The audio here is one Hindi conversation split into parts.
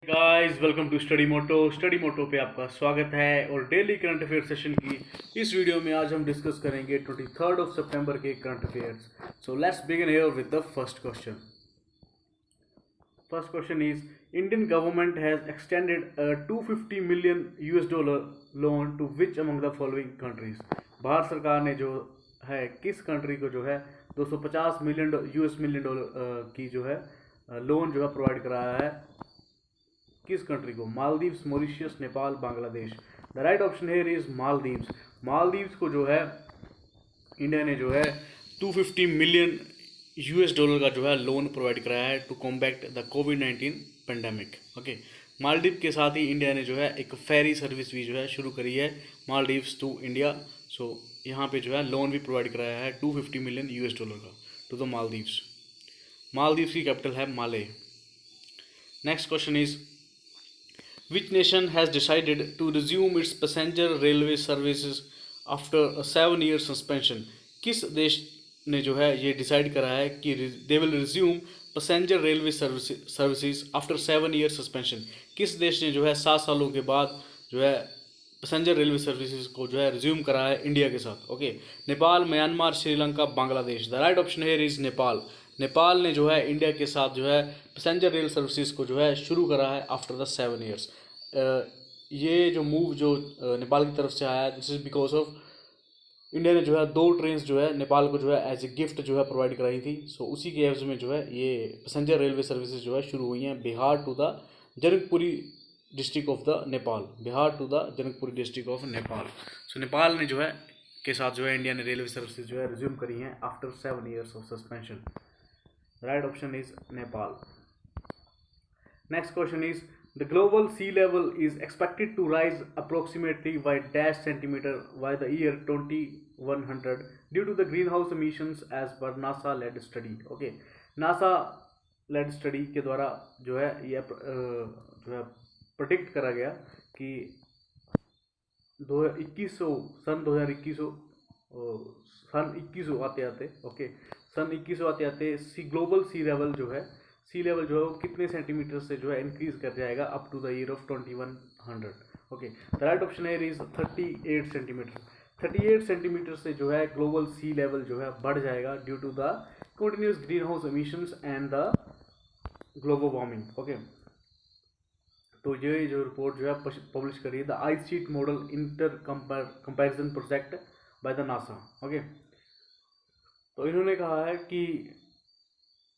गाइस वेलकम टू स्टडी मोटो पे आपका स्वागत है। और डेली करंट अफेयर सेशन की इस वीडियो में आज हम डिस्कस करेंगे 23 सितंबर के current affairs. So let's begin here with the first question. First question is Indian government has extended $250 million loan to which among the following countries. Bharat सरकार ने जो है किस कंट्री को जो है 250 मिलियन डॉलर की जो है लोन जो है प्रोवाइड कराया है। किस कंट्री को? Maldives, Mauritius, Nepal, Bangladesh. The right option here is Maldives. Maldives को जो है इंडिया ने जो है 250 मिलियन डॉलर का जो है लोन प्रोवाइड कराया है टू कॉम्बैक्ट द कोविड-19 पेंडेमिक। ओके, मालदीव के साथ ही इंडिया ने जो है एक फेरी सर्विस भी जो है शुरू करी है मालदीव्स टू इंडिया। सो यहाँ पे जो है लोन भी प्रोवाइड कराया है 250 मिलियन डॉलर का टू द मालदीव्स। मालदीव्स की कैपिटल है Male. Next question is Which nation has decided to resume its passenger railway services after a 7-year suspension? किस देश ने जो है ये डिसाइड करा है कि they will resume passenger railway services after 7-year suspension? किस देश ने जो है 7 सालों के बाद जो है पैसेंजर रेलवे सर्विसेज को जो है रिज्यूम करा है इंडिया के साथ? Okay, Nepal, Myanmar, Sri Lanka, Bangladesh. The right option here is Nepal. Nepal ने जो है इंडिया के साथ जो है पैसेंजर रेल सर्विसेज को जो है शुरू करा है आफ्टर द 7 years। ये जो मूव जो नेपाल की तरफ से आया this is because of India ने जो है 2 ट्रेन जो है नेपाल को जो है एज ए गिफ्ट जो है प्रोवाइड कराई थी। सो उसी के एवज में जो है ये पैसेंजर रेलवे सर्विसेज जो है शुरू हुई हैं Bihar to the Janakpuri district of the Nepal. Bihar to the Janakpuri district of Nepal. So Nepal ने जो है के साथ जो है इंडिया ने रेलवे सर्विसेज जो है रिज्यूम करी हैं after 7 years of suspension. Right option is Nepal. Next question is the global sea level is expected to rise approximately by dash centimeter by the year 2100 due to the greenhouse emissions as per NASA led study। Okay, NASA led study के द्वारा जो है ये जो है प्रोडिक्ट करा गया कि 2100 आते आते ओके सन 2100 आते आते ग्लोबल सी लेवल जो है वो कितने सेंटीमीटर से जो है इंक्रीज कर जाएगा up to the year of 2100। Okay, the right option है इज 38 सेंटीमीटर। 38 सेंटीमीटर से जो है ग्लोबल सी लेवल जो है बढ़ जाएगा due to the continuous greenhouse emissions and the global warming. Okay, तो ये जो रिपोर्ट जो है पब्लिश करी है the ice sheet model intercomparison project by the NASA. Okay, तो इन्होंने कहा है कि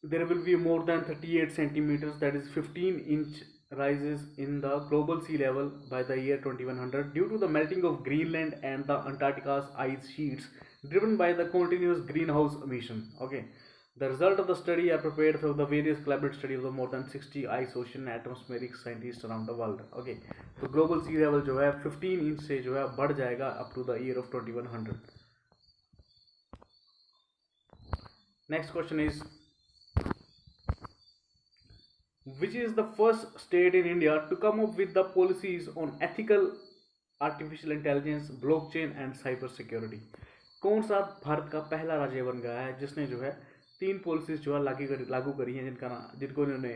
there will be more than 38 centimeters, that is 15-inch rises in the global sea level by the year 2100 due to the melting of Greenland and the Antarctica's ice sheets driven by the continuous greenhouse emission. Okay, the result of the study are prepared through the various collaborative studies of more than 60 ice ocean atmospheric scientists around the world. Okay, तो global sea level जो है 15 इंच से जो है बढ़ जाएगा up to the year of 2100. Next question is which is the first state in India to come up with the policies on ethical artificial intelligence, blockchain and cyber security? कौन सा भारत का पहला राज्य बन गया है जिसने जो है 3 पॉलिसीज जो है लागू करी हैं जिनको इन्होंने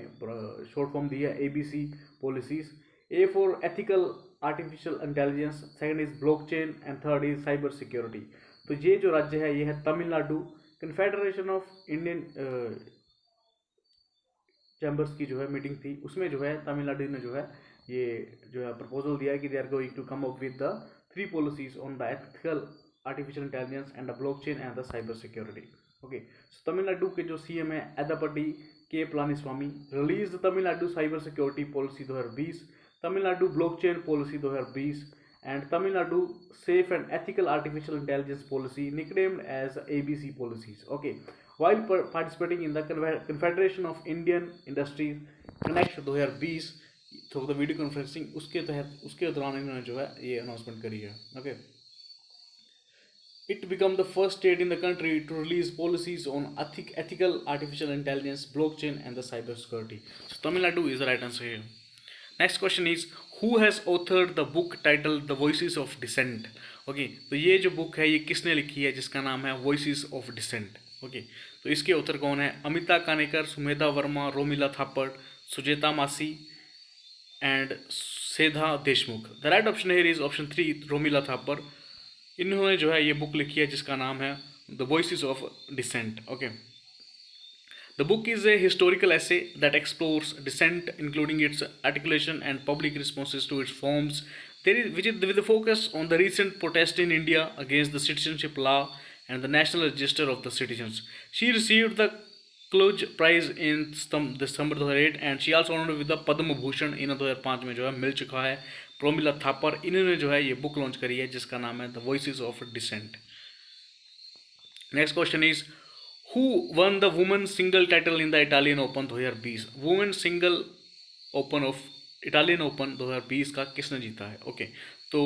शॉर्ट फॉर्म दी है ABC policies. A for ethical artificial intelligence, second is blockchain and third is cyber security. तो ये जो राज्य है ये है Tamil Nadu. Confederation of Indian chambers की जो है मीटिंग थी उसमें जो है तमिलनाडु ने जो है ये जो है प्रपोजल दिया है कि they are going to come up with the 3 policies on the ethical artificial intelligence and the blockchain and the cyber security. Okay, Tamil Nadu के जो CM है Edappadi K Palaniswami release the Tamil Nadu cyber security policy 2020, Tamil Nadu blockchain policy 2020 and Tamil Nadu Safe and Ethical Artificial Intelligence Policy, nicknamed as ABC policies. Okay, while participating in the Confederation of Indian Industries Connect 2020 through the video conferencing उसके दौरान इन्होंने जो है ये अनाउंसमेंट करी है। Okay, it became the first state in the country to release policies on ethical artificial intelligence, blockchain and the cyber security. So Tamil Nadu is the right answer here. Next question is who has authored the book titled The Voices of Dissent? Okay, तो ये जो बुक है ये किसने लिखी है जिसका नाम है वॉइसेस ऑफ डिसेंट। ओके, तो इसके ऑथर कौन है? अमिता कानेकर, सुमेधा वर्मा, रोमिला थापड़, सुजेता मासी, एंड सेधा Deshmukh. The right option here is option 3 Romila Thapar. इन्होंने जो है ये बुक लिखी है जिसका नाम है the voices of dissent. Okay, the book is a historical essay that explores dissent, including its articulation and public responses to its forms. With a focus on the recent protest in India against the citizenship law and the National Register of the Citizens. She received the Kluge prize in December 2008 and she also honoured with the Padma Bhushan in 2005 में जो है मिल चुका है। प्रोमिला थापर इन्होंने जो है ये बुक लॉन्च करी है जिसका नाम है the voices of dissent. Next question is who won the women single title in the Italian Open 2020। Women single open of Italian Open 2020 का किसने जीता है? ओके, तो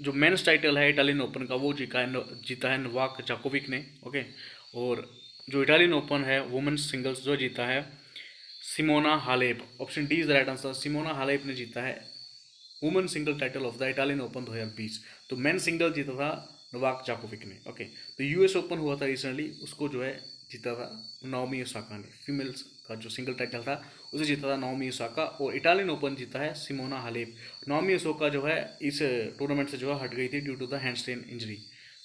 जो मेंस टाइटल है इटालियन ओपन का वो जीता है नोवाक जोकोविक ने। ओके, और जो इटालियन ओपन है वुमेन्स सिंगल्स जो जीता है Simona Halep. Option D is the right answer. Simona Halep ने जीता है women single title of the Italian Open 2020। तो मेन सिंगल जीता था नोवाक जोकोविक ने। ओके, तो यूएस ओपन हुआ था रिसेंटली, उसको जो है जीता था नाओमी ओसाका ने। फीमेल्स का जो सिंगल टाइटल था उसे जीता था नाओमी ओसाका, और इटालियन ओपन जीता है सिमोना हालेप। नाओमी ओसाका जो है इस टूर्नामेंट से जो है हट गई थी due to the hand strain injury.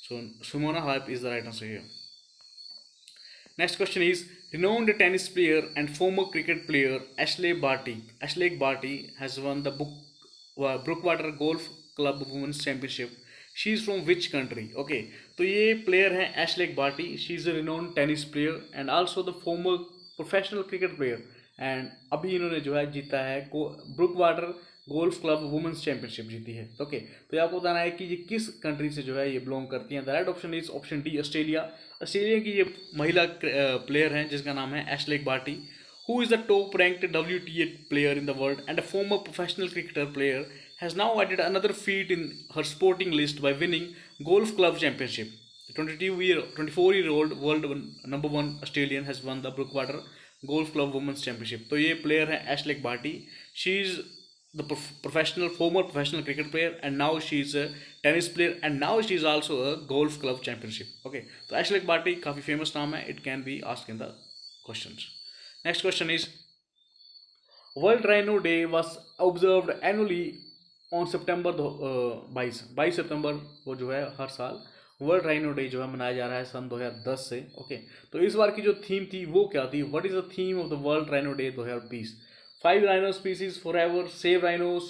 So Simona Halep is the right answer here. Next question is renowned tennis player and former cricket player Ashley Barty. Ashley Barty has won the Brookwater Golf Club Women's Championship. She is from which country? Okay, तो ये player है Ashley Barty. She is a renowned tennis player and also the former professional cricket player. And अभी इन्होंने जो है जीता है ब्रुकवाटर गोल्फ क्लब वुमेन्स चैंपियनशिप जीती है। ओके, तो आपको बताना है कि ये किस कंट्री से जो है ये बिलोंग करती हैं। The right option is option D Australia. Australia की ये महिला प्लेयर हैं जिसका नाम है Ashleigh Barty, who is the top ranked WTA player in the world and a former professional cricketer player has now added another feat in her sporting list by winning golf club championship. 24-year-old world number 1 Australian has won the Brookwater golf club women's championship. तो ये प्लेयर है Ashleigh Barty. She is the former professional cricket player and now she is a tennis player and now she is also a golf club championship. Okay, so Ashley Barty काफी famous नाम है, it can be asked in the questions. Next question is World Rhino Day was observed annually on September 22 सितंबर को जो है हर साल वर्ल्ड राइनो डे जो है मनाया जा रहा है सन 2010 से। ओके, तो इस बार की जो थीम थी वो क्या थी? What is the theme of the world rhino day 2020? 5 rhino species forever, save rhinos,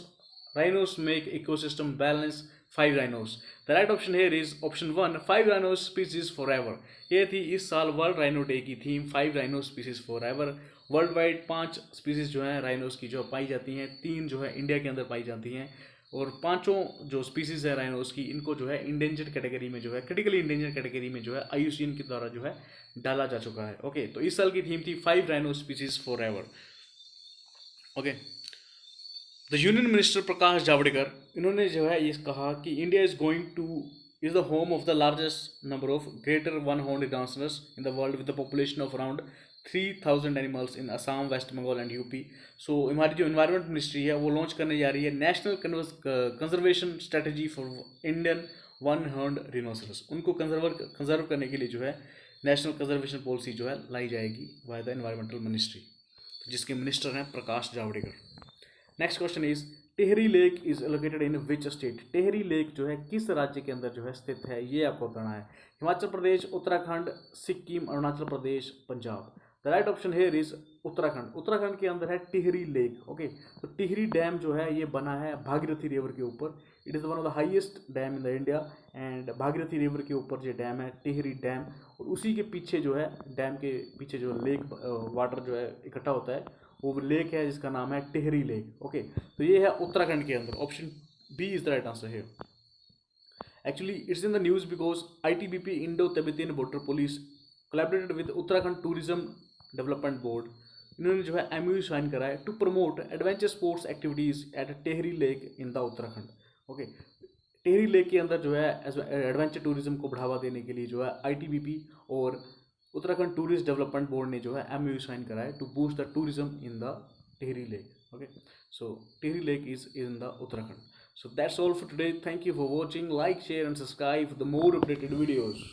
rhinos make ecosystem balance, 5 rhinos. The right option here is option 1, 5 rhino species forever. ये थी इस साल वर्ल्ड राइनो डे की theme, 5 rhino species forever. World wide 5 species जो हैं राइनोस की जो पाई जाती हैं, 3 जो है इंडिया के अंदर पाई जाती हैं, और 5 जो स्पीसीज है राइनोस की इनको जो है इंडेंजर्ड कैटेगरी में जो है क्रिटिकली इंडेंजर्ड कैटेगरी में जो है IUCN के द्वारा जो है डाला जा चुका है। ओके, तो इस साल की थीम थी 5 rhino species forever. Okay, the union minister Prakash Javadekar इन्होंने जो है ये कहा कि India is going to is the home of the largest number of greater one horned dinosaurs in the world with the population of around 3000 animals in Assam, West Bengal and UP. So हमारी जो इन्वायरमेंट मिनिस्ट्री है वो लॉन्च करने जा रही है national conservation strategy for Indian one horned rhinoceros. उनको कंजर्व करने के लिए जो है नेशनल कंजर्वेशन पॉलिसी जो है लाई जाएगी बाय द इन्वायरमेंटल मिनिस्ट्री, जिसके मिनिस्टर हैं Prakash Javadekar. Next question is Tehri lake is located in which state? Tehri lake जो है किस राज्य के अंदर जो है स्थित है, ये आपको बताना है। Himachal Pradesh, Uttarakhand, Sikkim, Arunachal Pradesh, Punjab. The right option here is Uttarakhand. Uttarakhand के अंदर है टिहरी लेक। ओके, तो टिहरी डैम जो है ये बना है भागीरथी रिवर के ऊपर। It is one of the highest dam in the India and Bhagirathi river के ऊपर जो डैम है टिहरी डैम, और उसी के पीछे जो है डैम के पीछे जो लेक वाटर जो है इकट्ठा होता है वो लेक है जिसका नाम है टिहरी लेक। ओके, तो ये है उत्तराखंड के अंदर। Option B is the right answer है। Actually it's in the news because ITBP Indo Tibetan border police collaborated with Uttarakhand tourism development board. इन्होंने जो है MOU साइन करा है to promote adventure sports activities at Tehri lake in the Uttarakhand. Okay, Tehri lake के अंदर जो है एडवेंचर टूरिज्म को बढ़ावा देने के लिए जो है ITBP और उत्तराखंड टूरिस्ट डेवलपमेंट बोर्ड ने जो है MOU साइन करा है to boost the tourism in the Tehri lake. Okay, so Tehri lake is in the Uttarakhand. So that's all for today. Thank you for watching. Like, share and subscribe for the more updated videos.